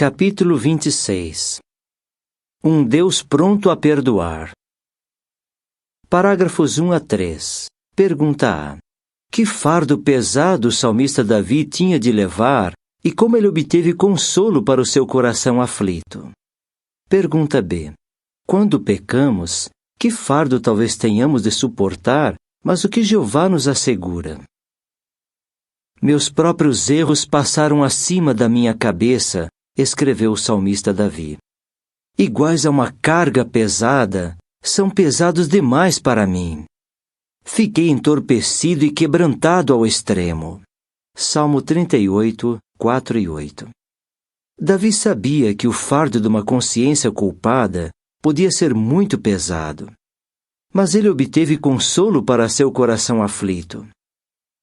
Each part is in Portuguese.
Capítulo 26. Um Deus pronto a perdoar. Parágrafos 1 a 3. Pergunta A. Que fardo pesado o salmista Davi tinha de levar e como ele obteve consolo para o seu coração aflito? Pergunta B. Quando pecamos, que fardo talvez tenhamos de suportar, mas o que Jeová nos assegura? Meus próprios erros passaram acima da minha cabeça, escreveu o salmista Davi. Iguais a uma carga pesada, são pesados demais para mim. Fiquei entorpecido e quebrantado ao extremo. Salmo 38, 4 e 8. Davi sabia que o fardo de uma consciência culpada podia ser muito pesado. Mas ele obteve consolo para seu coração aflito.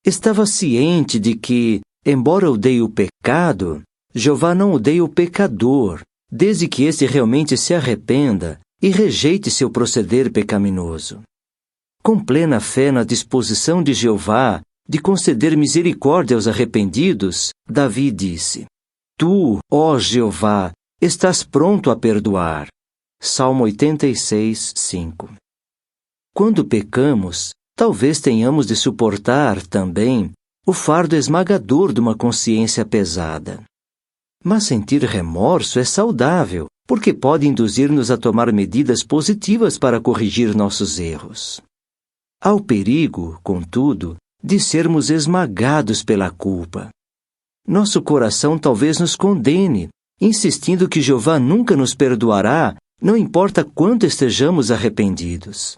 Estava ciente de que, embora odeie o pecado, Jeová não odeia o pecador, desde que este realmente se arrependa e rejeite seu proceder pecaminoso. Com plena fé na disposição de Jeová de conceder misericórdia aos arrependidos, Davi disse: Tu, ó Jeová, estás pronto a perdoar. Salmo 86, 5. Quando pecamos, talvez tenhamos de suportar, também, o fardo esmagador de uma consciência pesada. Mas sentir remorso é saudável, porque pode induzir-nos a tomar medidas positivas para corrigir nossos erros. Há o perigo, contudo, de sermos esmagados pela culpa. Nosso coração talvez nos condene, insistindo que Jeová nunca nos perdoará, não importa quanto estejamos arrependidos.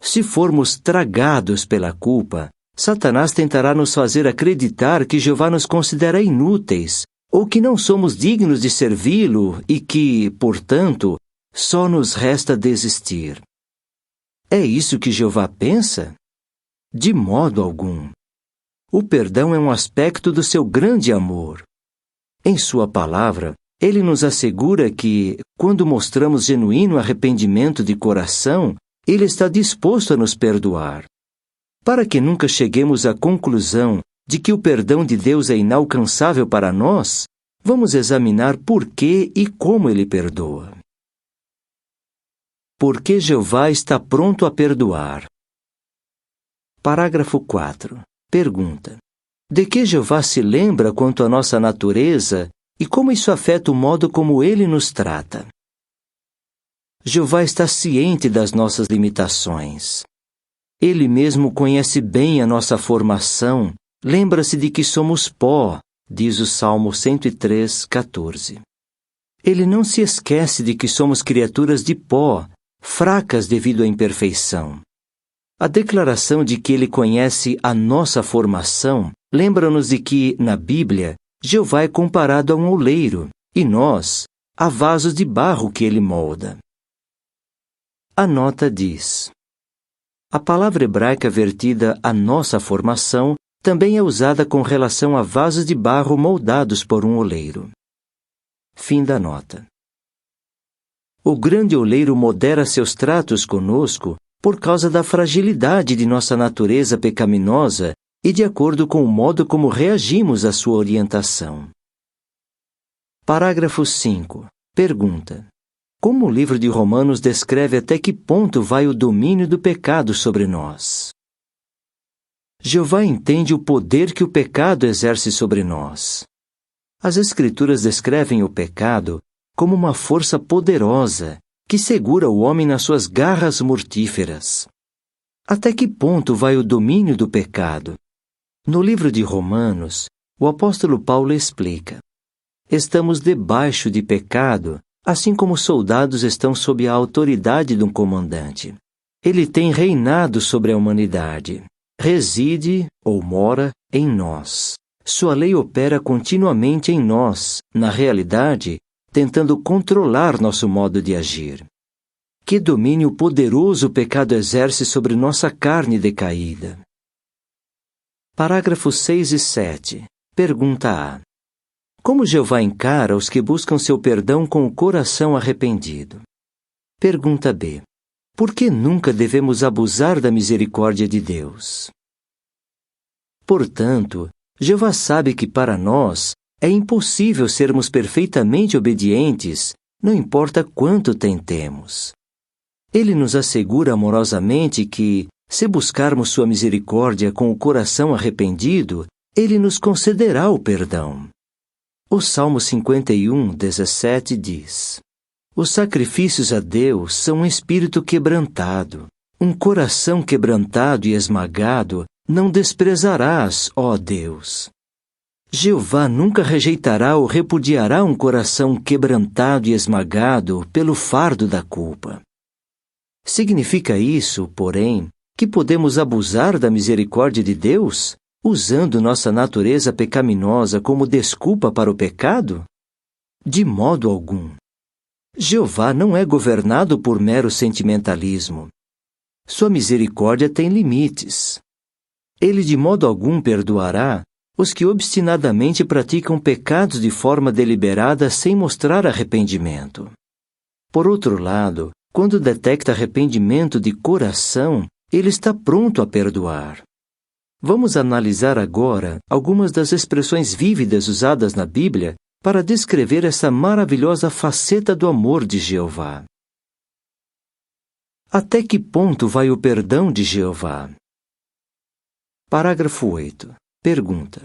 Se formos tragados pela culpa, Satanás tentará nos fazer acreditar que Jeová nos considera inúteis, ou que não somos dignos de servi-lo e que, portanto, só nos resta desistir. É isso que Jeová pensa? De modo algum. O perdão é um aspecto do seu grande amor. Em sua palavra, ele nos assegura que, quando mostramos genuíno arrependimento de coração, ele está disposto a nos perdoar. Para que nunca cheguemos à conclusão de que o perdão de Deus é inalcançável para nós, vamos examinar por que e como ele perdoa. Por que Jeová está pronto a perdoar? Parágrafo 4. Pergunta: de que Jeová se lembra quanto à nossa natureza e como isso afeta o modo como ele nos trata? Jeová está ciente das nossas limitações. Ele mesmo conhece bem a nossa formação, lembra-se de que somos pó, diz o Salmo 103, 14. Ele não se esquece de que somos criaturas de pó, fracas devido à imperfeição. A declaração de que ele conhece a nossa formação lembra-nos de que, na Bíblia, Jeová é comparado a um oleiro, e nós, a vasos de barro que ele molda. A nota diz: a palavra hebraica vertida à nossa formação também é usada com relação a vasos de barro moldados por um oleiro. Fim da nota. O grande oleiro modera seus tratos conosco por causa da fragilidade de nossa natureza pecaminosa e de acordo com o modo como reagimos à sua orientação. Parágrafo 5. Pergunta: como o livro de Romanos descreve até que ponto vai o domínio do pecado sobre nós? Jeová entende o poder que o pecado exerce sobre nós. As Escrituras descrevem o pecado como uma força poderosa que segura o homem nas suas garras mortíferas. Até que ponto vai o domínio do pecado? No livro de Romanos, o apóstolo Paulo explica: estamos debaixo de pecado, assim como soldados estão sob a autoridade de um comandante. Ele tem reinado sobre a humanidade. Reside, ou mora, em nós. Sua lei opera continuamente em nós, na realidade, tentando controlar nosso modo de agir. Que domínio poderoso o pecado exerce sobre nossa carne decaída. Parágrafos 6 e 7. Pergunta A. Como Jeová encara os que buscam seu perdão com o coração arrependido? Pergunta B. Por que nunca devemos abusar da misericórdia de Deus? Portanto, Jeová sabe que para nós, É impossível sermos perfeitamente obedientes, não importa quanto tentemos. Ele nos assegura amorosamente que, se buscarmos sua misericórdia com o coração arrependido, Ele nos concederá o perdão. O Salmo 51, 17 diz: Os sacrifícios a Deus são um espírito quebrantado. Um coração quebrantado e esmagado não desprezarás, ó Deus. Jeová nunca rejeitará ou repudiará um coração quebrantado e esmagado pelo fardo da culpa. Significa isso, porém, que podemos abusar da misericórdia de Deus, usando nossa natureza pecaminosa como desculpa para o pecado? De modo algum. Jeová não é governado por mero sentimentalismo. Sua misericórdia tem limites. Ele de modo algum perdoará os que obstinadamente praticam pecados de forma deliberada sem mostrar arrependimento. Por outro lado, quando detecta arrependimento de coração, ele está pronto a perdoar. Vamos analisar agora algumas das expressões vívidas usadas na Bíblia para descrever essa maravilhosa faceta do amor de Jeová. Até que ponto vai o perdão de Jeová? Parágrafo 8. Pergunta: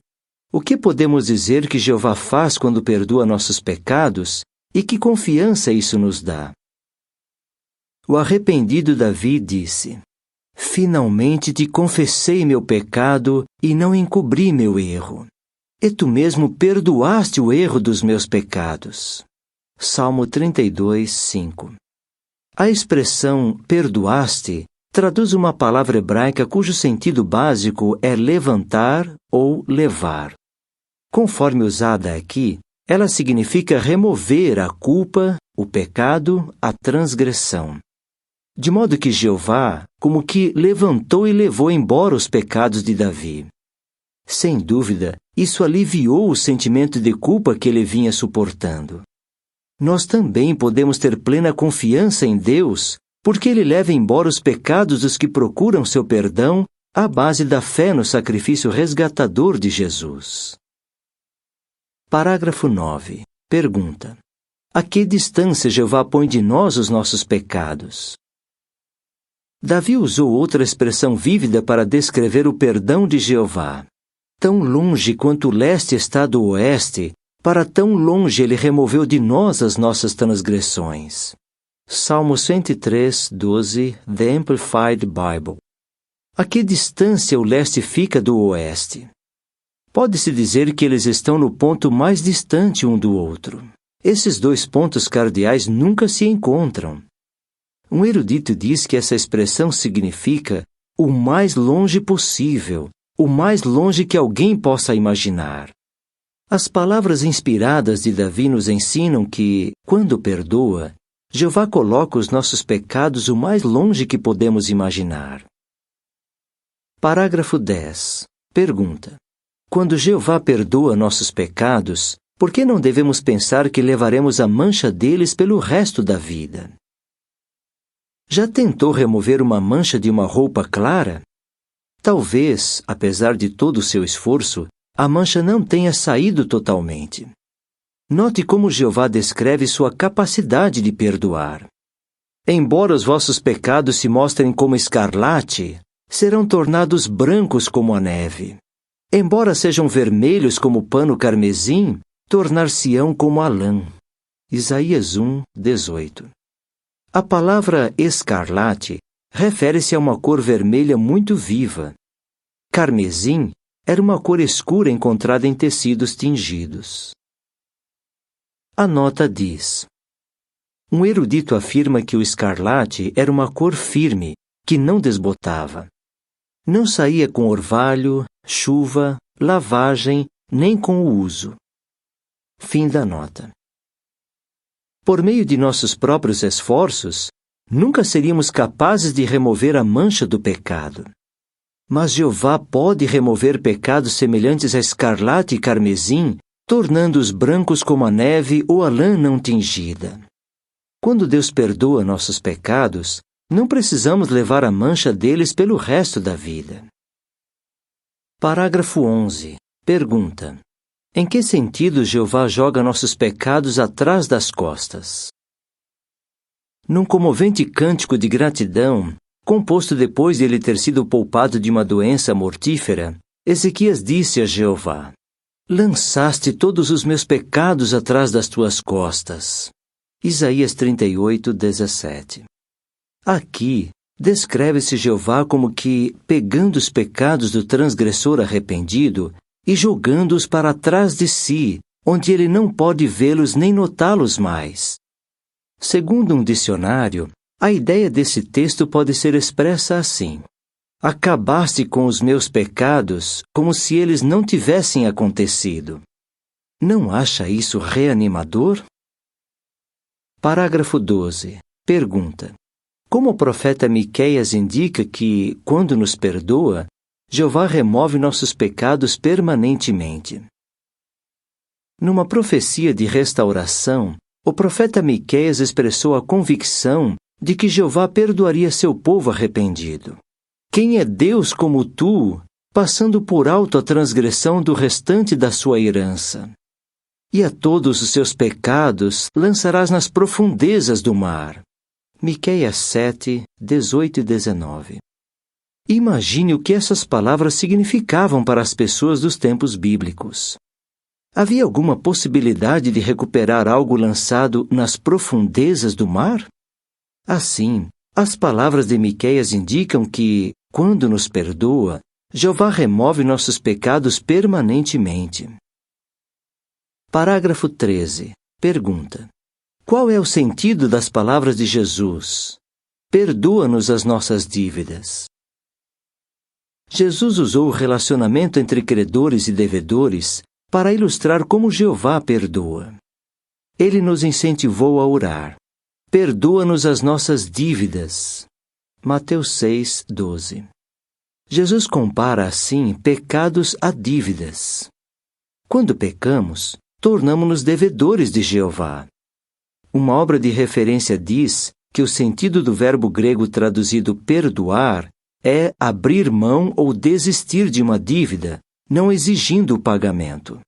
o que podemos dizer que Jeová faz quando perdoa nossos pecados e que confiança isso nos dá? O arrependido Davi disse: Finalmente te confessei meu pecado e não encobri meu erro. E tu mesmo perdoaste o erro dos meus pecados. Salmo 32, 5. A expressão perdoaste traduz uma palavra hebraica cujo sentido básico é levantar ou levar. Conforme usada aqui, ela significa remover a culpa, o pecado, a transgressão. De modo que Jeová, como que levantou e levou embora os pecados de Davi. Sem dúvida, isso aliviou o sentimento de culpa que ele vinha suportando. Nós também podemos ter plena confiança em Deus, porque Ele leva embora os pecados dos que procuram seu perdão à base da fé no sacrifício resgatador de Jesus. Parágrafo 9. Pergunta: a que distância Jeová põe de nós os nossos pecados? Davi usou outra expressão vívida para descrever o perdão de Jeová. Tão longe quanto o leste está do oeste, para tão longe ele removeu de nós as nossas transgressões. Salmo 103, 12, The Amplified Bible. A que distância o leste fica do oeste? Pode-se dizer que eles estão no ponto mais distante um do outro. Esses dois pontos cardeais nunca se encontram. Um erudito diz que essa expressão significa o mais longe possível, o mais longe que alguém possa imaginar. As palavras inspiradas de Davi nos ensinam que, quando perdoa, Jeová coloca os nossos pecados o mais longe que podemos imaginar. Parágrafo 10. Pergunta: quando Jeová perdoa nossos pecados, por que não devemos pensar que levaremos a mancha deles pelo resto da vida? Já tentou remover uma mancha de uma roupa clara? Talvez, apesar de todo o seu esforço, a mancha não tenha saído totalmente. Note como Jeová descreve sua capacidade de perdoar. Embora os vossos pecados se mostrem como escarlate, serão tornados brancos como a neve. Embora sejam vermelhos como pano carmesim, tornar-se-ão como a lã. Isaías 1, 18. A palavra escarlate refere-se a uma cor vermelha muito viva. Carmesim era uma cor escura encontrada em tecidos tingidos. A nota diz: um erudito afirma que o escarlate era uma cor firme, que não desbotava. Não saía com orvalho, chuva, lavagem, nem com o uso. Fim da nota. Por meio de nossos próprios esforços, nunca seríamos capazes de remover a mancha do pecado. Mas Jeová pode remover pecados semelhantes a escarlate e carmesim, tornando-os brancos como a neve ou a lã não tingida. Quando Deus perdoa nossos pecados, não precisamos levar a mancha deles pelo resto da vida. Parágrafo 11. Pergunta: Em que sentido Jeová joga nossos pecados atrás das costas? Num comovente cântico de gratidão, composto depois de ele ter sido poupado de uma doença mortífera, Ezequias disse a Jeová: Lançaste todos os meus pecados atrás das tuas costas. Isaías 38, 17. Aqui, descreve-se Jeová como que pegando os pecados do transgressor arrependido e jogando-os para trás de si, onde ele não pode vê-los nem notá-los mais. Segundo um dicionário, a ideia desse texto pode ser expressa assim: acabaste com os meus pecados como se eles não tivessem acontecido. Não acha isso reanimador? Parágrafo 12. Pergunta: como o profeta Miqueias indica que, quando nos perdoa, Jeová remove nossos pecados permanentemente? Numa profecia de restauração, o profeta Miqueias expressou a convicção de que Jeová perdoaria seu povo arrependido. Quem é Deus como tu, passando por alto a transgressão do restante da sua herança? E a todos os seus pecados lançarás nas profundezas do mar. Miqueias 7, 18 e 19. Imagine o que essas palavras significavam para as pessoas dos tempos bíblicos. Havia alguma possibilidade de recuperar algo lançado nas profundezas do mar? Assim, as palavras de Miqueias indicam que, quando nos perdoa, Jeová remove nossos pecados permanentemente. Parágrafo 13. Pergunta: qual é o sentido das palavras de Jesus? Perdoa-nos as nossas dívidas. Jesus usou o relacionamento entre credores e devedores para ilustrar como Jeová perdoa. Ele nos incentivou a orar: perdoa-nos as nossas dívidas. Mateus 6, 12. Jesus compara assim pecados a dívidas. Quando pecamos, tornamo-nos devedores de Jeová. Uma obra de referência diz que o sentido do verbo grego traduzido perdoar é abrir mão ou desistir de uma dívida, não exigindo o pagamento.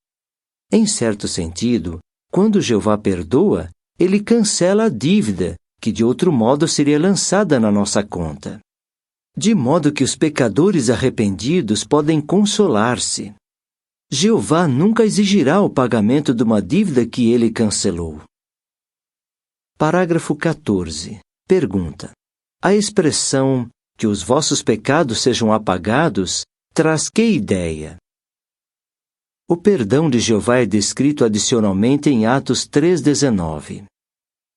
Em certo sentido, quando Jeová perdoa, ele cancela a dívida, que de outro modo seria lançada na nossa conta. De modo que os pecadores arrependidos podem consolar-se. Jeová nunca exigirá o pagamento de uma dívida que ele cancelou. Parágrafo 14. Pergunta: a expressão que os vossos pecados sejam apagados traz que ideia? O perdão de Jeová é descrito adicionalmente em Atos 3,19.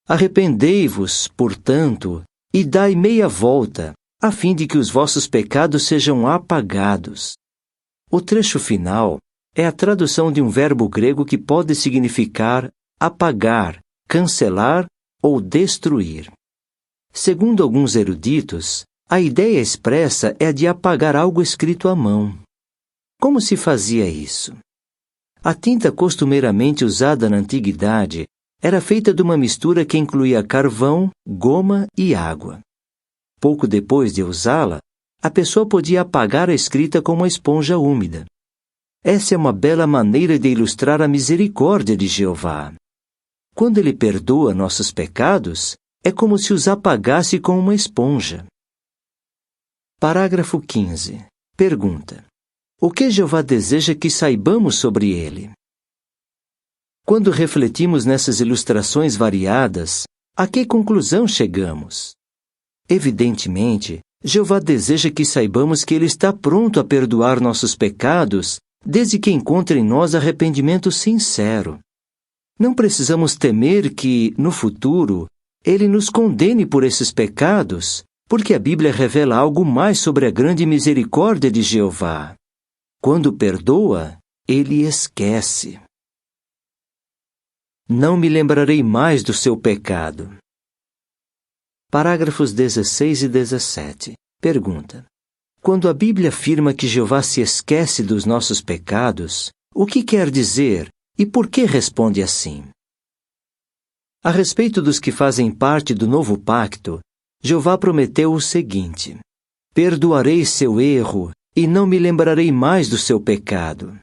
Arrependei-vos, portanto, e dai meia volta, a fim de que os vossos pecados sejam apagados. O trecho final é a tradução de um verbo grego que pode significar apagar, cancelar ou destruir. Segundo alguns eruditos, a ideia expressa é a de apagar algo escrito à mão. Como se fazia isso? A tinta costumeiramente usada na antiguidade era feita de uma mistura que incluía carvão, goma e água. Pouco depois de usá-la, a pessoa podia apagar a escrita com uma esponja úmida. Essa é uma bela maneira de ilustrar a misericórdia de Jeová. Quando ele perdoa nossos pecados, é como se os apagasse com uma esponja. Parágrafo 15. Pergunta: o que Jeová deseja que saibamos sobre ele? Quando refletimos nessas ilustrações variadas, a que conclusão chegamos? Evidentemente, Jeová deseja que saibamos que ele está pronto a perdoar nossos pecados, desde que encontre em nós arrependimento sincero. Não precisamos temer que, no futuro, ele nos condene por esses pecados, porque a Bíblia revela algo mais sobre a grande misericórdia de Jeová. Quando perdoa, ele esquece. Não me lembrarei mais do seu pecado. Parágrafos 16 e 17. Pergunta: quando a Bíblia afirma que Jeová se esquece dos nossos pecados, o que quer dizer e por que responde assim? A respeito dos que fazem parte do novo pacto, Jeová prometeu o seguinte: perdoarei seu erro e não me lembrarei mais do seu pecado.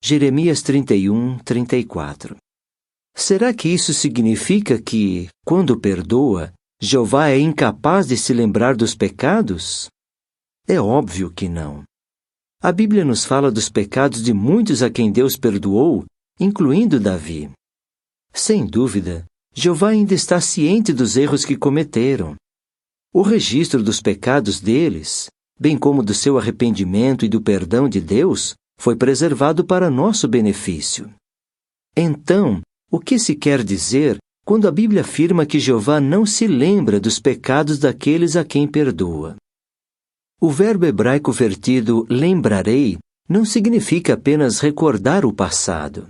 Jeremias 31, 34. Será que isso significa que, quando perdoa, Jeová é incapaz de se lembrar dos pecados? É óbvio que não. A Bíblia nos fala dos pecados de muitos a quem Deus perdoou, incluindo Davi. Sem dúvida, Jeová ainda está ciente dos erros que cometeram. O registro dos pecados deles, bem como do seu arrependimento e do perdão de Deus, foi preservado para nosso benefício. Então, o que se quer dizer quando a Bíblia afirma que Jeová não se lembra dos pecados daqueles a quem perdoa? O verbo hebraico vertido lembrarei não significa apenas recordar o passado.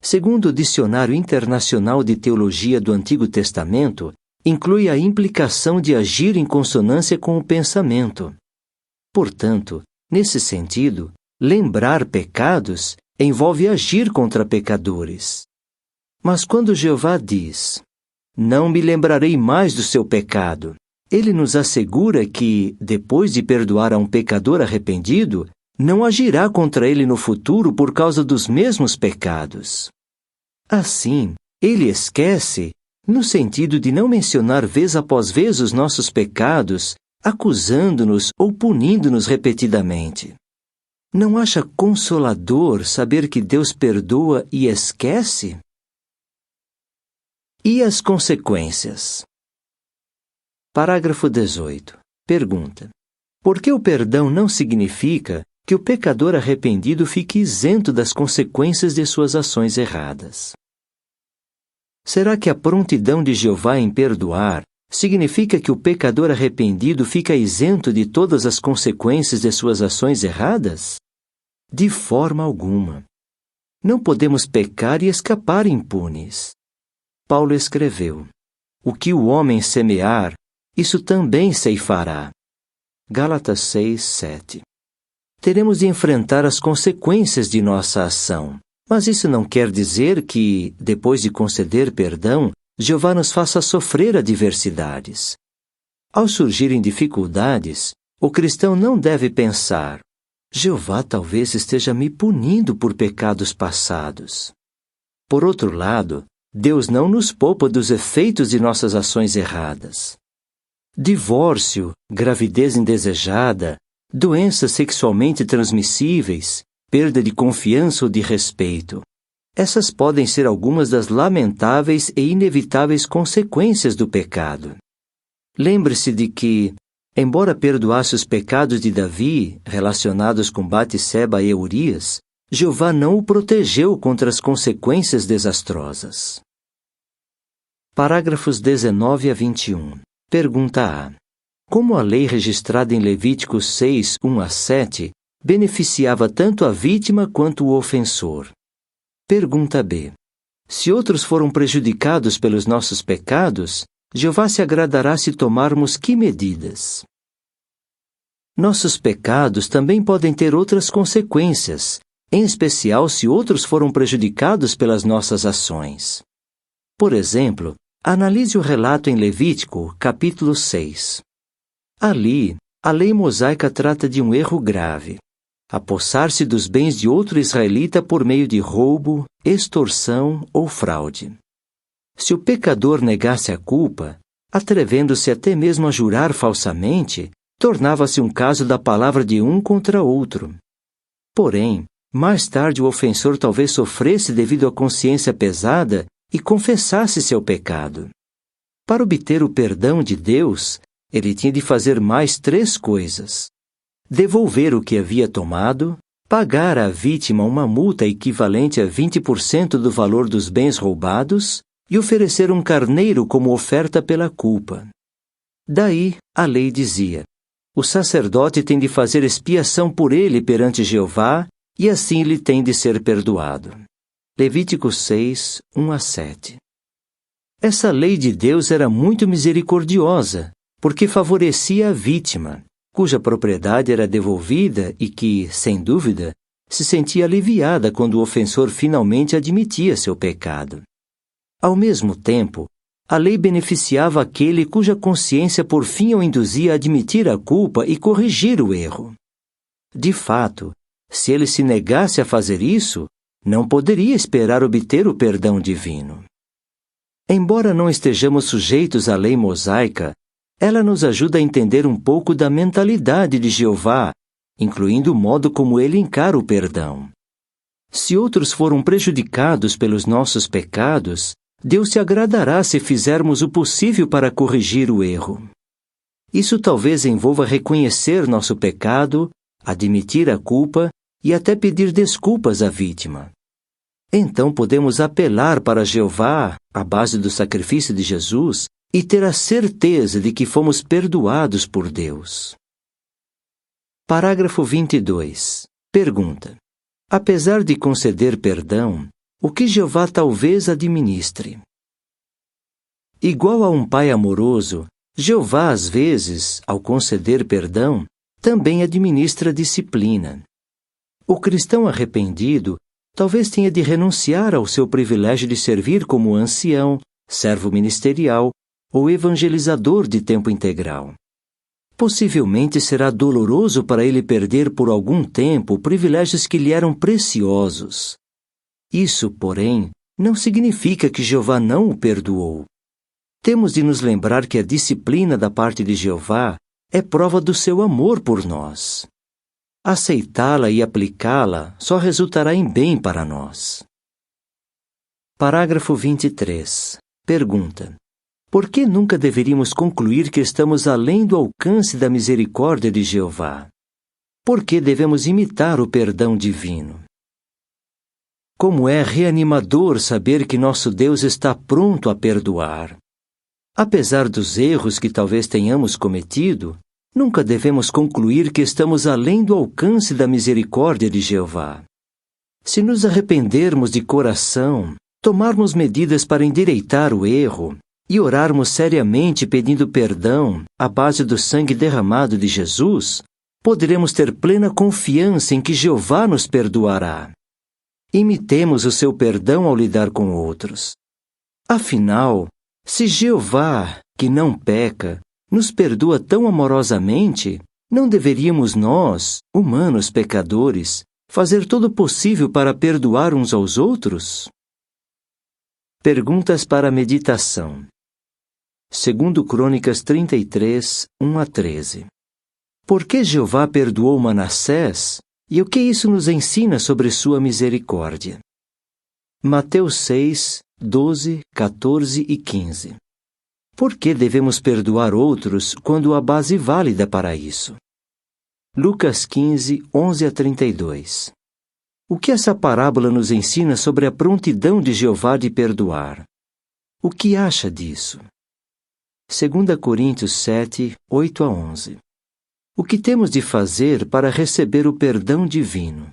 Segundo o Dicionário Internacional de Teologia do Antigo Testamento, inclui a implicação de agir em consonância com o pensamento. Portanto, nesse sentido, lembrar pecados envolve agir contra pecadores. Mas quando Jeová diz, "Não me lembrarei mais do seu pecado", ele nos assegura que, depois de perdoar a um pecador arrependido, não agirá contra ele no futuro por causa dos mesmos pecados. Assim, ele esquece, no sentido de não mencionar vez após vez os nossos pecados, acusando-nos ou punindo-nos repetidamente. Não acha consolador saber que Deus perdoa e esquece? E as consequências? Parágrafo 18. Pergunta: por que o perdão não significa que o pecador arrependido fique isento das consequências de suas ações erradas? Será que a prontidão de Jeová em perdoar significa que o pecador arrependido fica isento de todas as consequências de suas ações erradas? De forma alguma. Não podemos pecar e escapar impunes. Paulo escreveu: "O que o homem semear, isso também ceifará." Gálatas 6, 7. Teremos de enfrentar as consequências de nossa ação, mas isso não quer dizer que, depois de conceder perdão, Jeová nos faça sofrer adversidades. Ao surgirem dificuldades, o cristão não deve pensar: Jeová talvez esteja me punindo por pecados passados. Por outro lado, Deus não nos poupa dos efeitos de nossas ações erradas. Divórcio, gravidez indesejada, doenças sexualmente transmissíveis, perda de confiança ou de respeito. Essas podem ser algumas das lamentáveis e inevitáveis consequências do pecado. Lembre-se de que, embora perdoasse os pecados de Davi, relacionados com Batseba e Urias, Jeová não o protegeu contra as consequências desastrosas. Parágrafos 19 a 21. Pergunta A. Como a lei registrada em Levíticos 6, 1 a 7, beneficiava tanto a vítima quanto o ofensor? Pergunta B. Se outros foram prejudicados pelos nossos pecados, Jeová se agradará se tomarmos que medidas? Nossos pecados também podem ter outras consequências, em especial se outros foram prejudicados pelas nossas ações. Por exemplo, analise o relato em Levítico, capítulo 6. Ali, a lei mosaica trata de um erro grave: apossar-se dos bens de outro israelita por meio de roubo, extorsão ou fraude. Se o pecador negasse a culpa, atrevendo-se até mesmo a jurar falsamente, tornava-se um caso da palavra de um contra outro. Porém, mais tarde o ofensor talvez sofresse devido à consciência pesada e confessasse seu pecado. Para obter o perdão de Deus, ele tinha de fazer mais 3 coisas: devolver o que havia tomado, pagar à vítima uma multa equivalente a 20% do valor dos bens roubados e oferecer um carneiro como oferta pela culpa. Daí, a lei dizia: o sacerdote tem de fazer expiação por ele perante Jeová e assim lhe tem de ser perdoado. Levítico 6, 1 a 7. Essa lei de Deus era muito misericordiosa, porque favorecia a vítima, cuja propriedade era devolvida e que, sem dúvida, se sentia aliviada quando o ofensor finalmente admitia seu pecado. Ao mesmo tempo, a lei beneficiava aquele cuja consciência por fim o induzia a admitir a culpa e corrigir o erro. De fato, Se ele se negasse a fazer isso, não poderia esperar obter o perdão divino. Embora não estejamos sujeitos à lei mosaica, ela nos ajuda a entender um pouco da mentalidade de Jeová, incluindo o modo como ele encara o perdão. Se outros foram prejudicados pelos nossos pecados, Deus se agradará se fizermos o possível para corrigir o erro. Isso talvez envolva reconhecer nosso pecado, admitir a culpa e até pedir desculpas à vítima. Então podemos apelar para Jeová, à base do sacrifício de Jesus, e ter a certeza de que fomos perdoados por Deus. Parágrafo 22. Pergunta: apesar de conceder perdão, o que Jeová talvez administre? Igual a um pai amoroso, Jeová, às vezes, ao conceder perdão, também administra disciplina. O cristão arrependido talvez tenha de renunciar ao seu privilégio de servir como ancião, servo ministerial ou evangelizador de tempo integral. Possivelmente será doloroso para ele perder por algum tempo privilégios que lhe eram preciosos. Isso, porém, não significa que Jeová não o perdoou. Temos de nos lembrar que a disciplina da parte de Jeová é prova do seu amor por nós. Aceitá-la e aplicá-la só resultará em bem para nós. Parágrafo 23. Pergunta: por que nunca deveríamos concluir que estamos além do alcance da misericórdia de Jeová? Por que devemos imitar o perdão divino? Como é reanimador saber que nosso Deus está pronto a perdoar. Apesar dos erros que talvez tenhamos cometido, nunca devemos concluir que estamos além do alcance da misericórdia de Jeová. Se nos arrependermos de coração, tomarmos medidas para endireitar o erro e orarmos seriamente pedindo perdão à base do sangue derramado de Jesus, poderemos ter plena confiança em que Jeová nos perdoará. Imitemos o seu perdão ao lidar com outros. Afinal, se Jeová, que não peca, nos perdoa tão amorosamente, não deveríamos nós, humanos pecadores, fazer todo o possível para perdoar uns aos outros? Perguntas para meditação. 2 Crônicas 33, 1-13. Por que Jeová perdoou Manassés e o que isso nos ensina sobre sua misericórdia? Mateus 6, 12, 14 e 15. Por que devemos perdoar outros quando há base válida para isso? Lucas 15, 11-32. O que essa parábola nos ensina sobre a prontidão de Jeová de perdoar? O que acha disso? 2 Coríntios 7, 8-11. O que temos de fazer para receber o perdão divino?